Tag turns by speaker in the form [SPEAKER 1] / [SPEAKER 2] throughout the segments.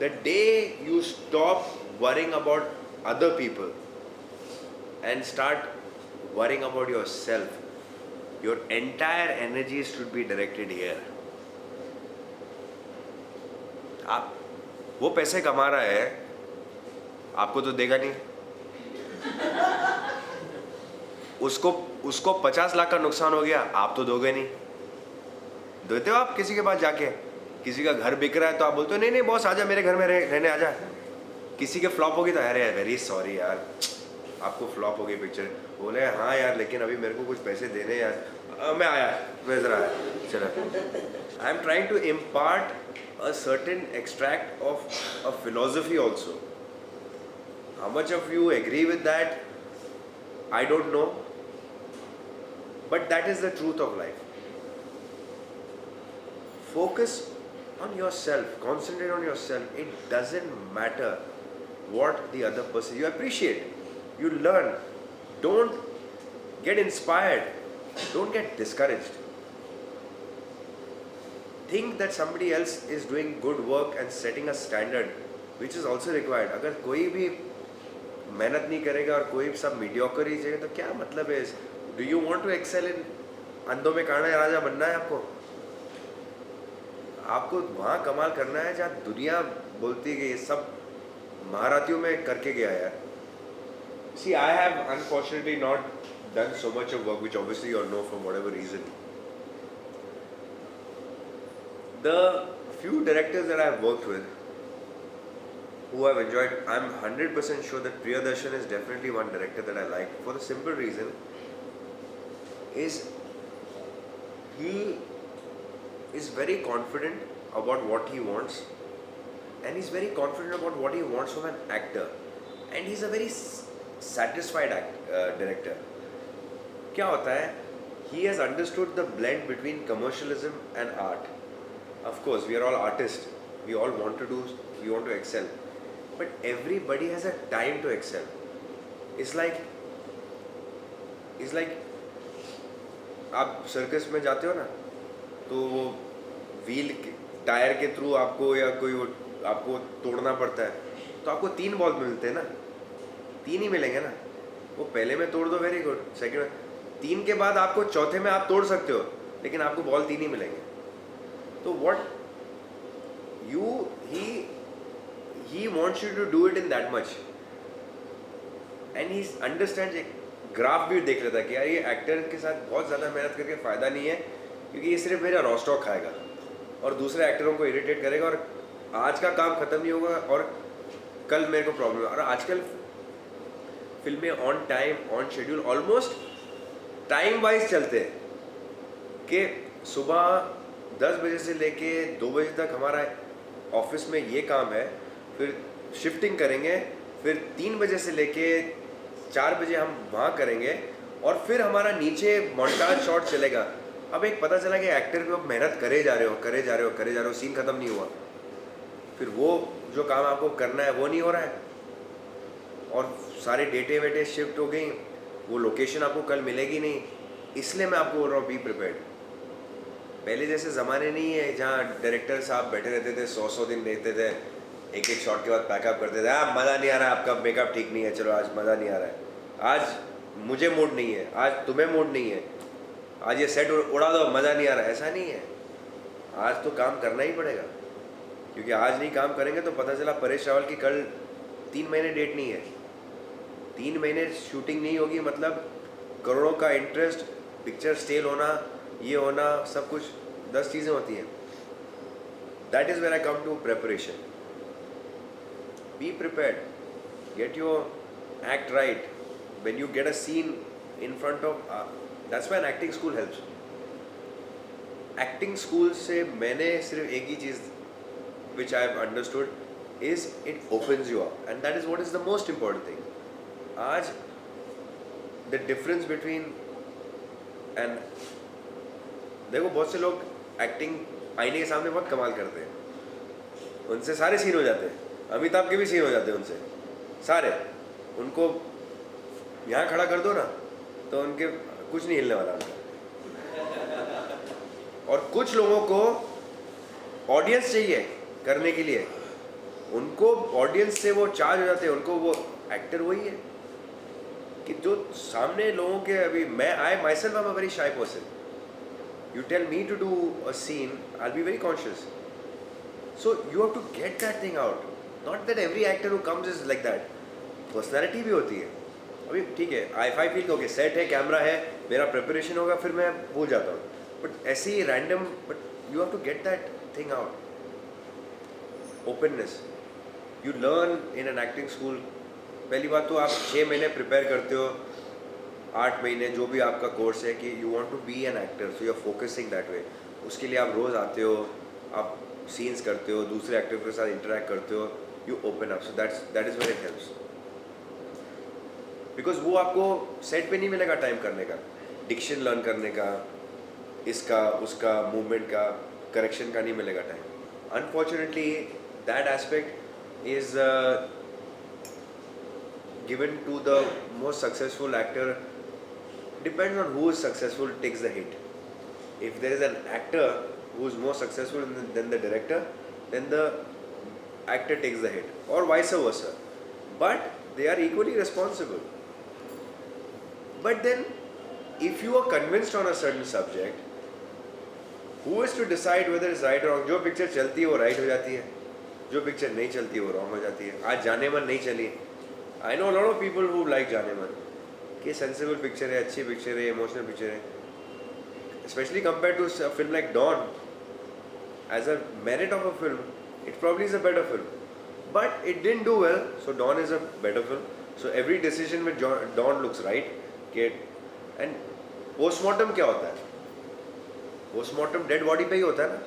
[SPEAKER 1] The day you stop worrying about other people and start worrying about yourself, your entire energy should be directed here. आप वो पैसे कमा रहा है, आपको तो देगा नहीं. उसको 50 लाख का नुकसान हो गया, आप तो दोगे नहीं. देते हो आप किसी के पास जाके? किसी का घर बिक रहा है तो आप बोलते हो नहीं नहीं बॉस आजा मेरे घर में रहने आजा. किसी के फ्लॉप होगी तो अरे वेरी सॉरी यार आपको फ्लॉप हो गई पिक्चर. बोले हाँ यार लेकिन अभी मेरे को कुछ पैसे देने यार. मैं आया, मैं ज़रा आया, चला. I am trying to impart a certain extract of a philosophy also. How much of you agree with that? I don't know. But that is the truth of life. Focus on yourself. Concentrate on yourself. It doesn't matter what the other person. You appreciate. You learn. Don't get inspired. Don't get discouraged. Think that somebody else is doing good work and setting a standard which is also required. अगर कोई भी मेहनत नहीं करेगा और कोई सब mediocre ही चाहिए तो क्या मतलब है? Do you want to excel in अंधों में काना राजा बनना है आपको? आपको वहाँ कमाल करना है जहाँ दुनिया बोलती है कि ये सब महारथियों में करके गया यार. See, I have unfortunately not done so much of work, which obviously you all know from whatever reason. The few directors that I have worked with, who I've enjoyed, I'm 100% sure that Priyadarshan is definitely one director that I like. For the simple reason is he is very confident about what he wants, and he's very confident about what he wants from an actor, and he's a very satisfied director. क्या होता है? He has understood the blend between commercialism and art. Of course, we are all artists. We all want to do, we want to excel. But everybody has a time to excel. It's like आप circus में जाते हो ना, तो वो wheel tyre के through आपको या कोई आपको तोड़ना पड़ता है, तो आपको 3 बॉल मिलते हैं ना, 3 ही मिलेंगे ना. वो पहले में तोड़ दो वेरी गुड, सेकंड में 3 के बाद आपको चौथे में आप तोड़ सकते हो, लेकिन आपको बॉल 3 ही मिलेंगे. तो what he wants you to do it in that much, and he understands. एक ग्राफ भी देख लेता है कि यार ये एक्टर के साथ बहुत ज़्यादा मेहनत करके फ़ायदा नहीं है, क्योंकि ये सिर्फ मेरा रॉ स्टॉक खाएगा और दूसरे एक्टरों को इरिटेट करेगा और आज का काम ख़त्म नहीं होगा और कल मेरे को प्रॉब्लम. और आजकल फिल्में on time on schedule almost time wise चलते हैं कि सुबह 10 बजे से लेके 2 बजे तक हमारा ऑफिस में ये काम है, फिर शिफ्टिंग करेंगे, फिर 3 बजे से लेके 4 बजे हम वहाँ करेंगे और फिर हमारा नीचे मोन्टाज शॉट चलेगा. अब एक पता चला कि एक्टर को मेहनत करे जा रहे हो, सीन ख़त्म नहीं हुआ, फिर वो जो काम आपको करना है वो नहीं हो रहा है और सारे डेटे वेटे शिफ्ट हो गई, वो लोकेशन आपको कल मिलेगी नहीं. इसलिए मैं आपको बोल रहा हूँ बी प्रिपेयर्ड. पहले जैसे ज़माने नहीं है जहाँ डायरेक्टर साहब बैठे रहते थे, 100 दिन रहते थे, एक शॉट के बाद पैकअप करते थे. हाँ मज़ा नहीं आ रहा है, आपका मेकअप ठीक नहीं है, चलो आज मज़ा नहीं आ रहा है, आज मुझे मूड नहीं है, आज तुम्हें मूड नहीं है, आज ये सेट उड़ा दो, मज़ा नहीं आ रहा है. ऐसा नहीं है. आज तो काम करना ही पड़ेगा, क्योंकि आज नहीं काम करेंगे तो पता चला परेश रावल की कल 3 महीने डेट नहीं है, 3 महीने शूटिंग नहीं होगी, मतलब करोड़ों का इंटरेस्ट, पिक्चर स्टेल होना, ये होना, सब कुछ 10 चीज़ें होती हैं. That is where I come to preparation. Be prepared, get your act right. When you get a scene in front of, that's why an acting school helps. Acting school से मैंने सिर्फ एक ही चीज़ which I have understood is it opens you up, and that is what is the most important thing. As the difference between and देखो, बहुत से लोग एक्टिंग आईने के सामने बहुत कमाल करते हैं, उनसे सारे सीन हो जाते हैं, अमिताभ के भी सीन हो जाते हैं उनसे सारे. उनको यहाँ खड़ा कर दो ना तो उनके कुछ नहीं हिलने वाला उनका. और कुछ लोगों को ऑडियंस चाहिए करने के लिए, उनको ऑडियंस से वो चार्ज हो जाते हैं, उनको वो एक्टर वही है कि जो सामने लोगों के, अभी मैं I myself am a very shy person, you tell me to do a scene, I'll be very conscious. So you have to get that thing out. Not that every actor who comes is like that. Personality भी होती है. अभी ठीक है, if I feel okay, set है, camera है, मेरा preparation होगा, फिर मैं भूल जाता हूँ. बट ऐसे ही random, but you have to get that thing out. Openness. You learn in an acting school. पहली बात तो आप 6 महीने प्रिपेयर करते हो, 8 महीने जो भी आपका कोर्स है, कि you want to be an actor, so you are focusing that way. उसके लिए आप रोज़ आते हो, आप सीन्स करते हो, दूसरे एक्टर के साथ इंटरेक्ट करते हो, you open up. So that is where it helps. Because वो आपको सेट पे नहीं मिलेगा टाइम करने का, डिक्शन लर्न करने का, इसका उसका मूवमेंट का करेक्शन का नहीं मिलेगा time. Unfortunately that aspect is given to the most successful actor. Depends on who is successful takes the hit. If there is an actor who is more successful than the director, then the actor takes the hit, or vice versa. But they are equally responsible. But then if you are convinced on a certain subject, who is to decide whether it's right or wrong? जो picture चलती है वो right हो जाती है, जो picture नहीं चलती है वो रॉन्ग हो जाती है. आज जाने मन नहीं चली. I know a lot of people who like जाने मन, कि सेंसिबल पिक्चर है, अच्छी पिक्चर है, इमोशनल पिक्चर है. Especially compared to a film like Dawn, as a merit of a film, it probably is a better film. But it didn't do well, so Dawn is a better film. So every decision with Dawn looks right. And postmortem क्या होता है? Postmortem dead body पे ही होता है ना.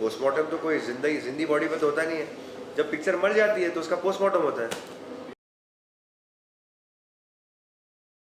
[SPEAKER 1] Postmortem तो कोई जिंदी बॉडी पे तो होता नहीं है. जब पिक्चर मर जाती है तो उसका पोस्टमार्टम होता है.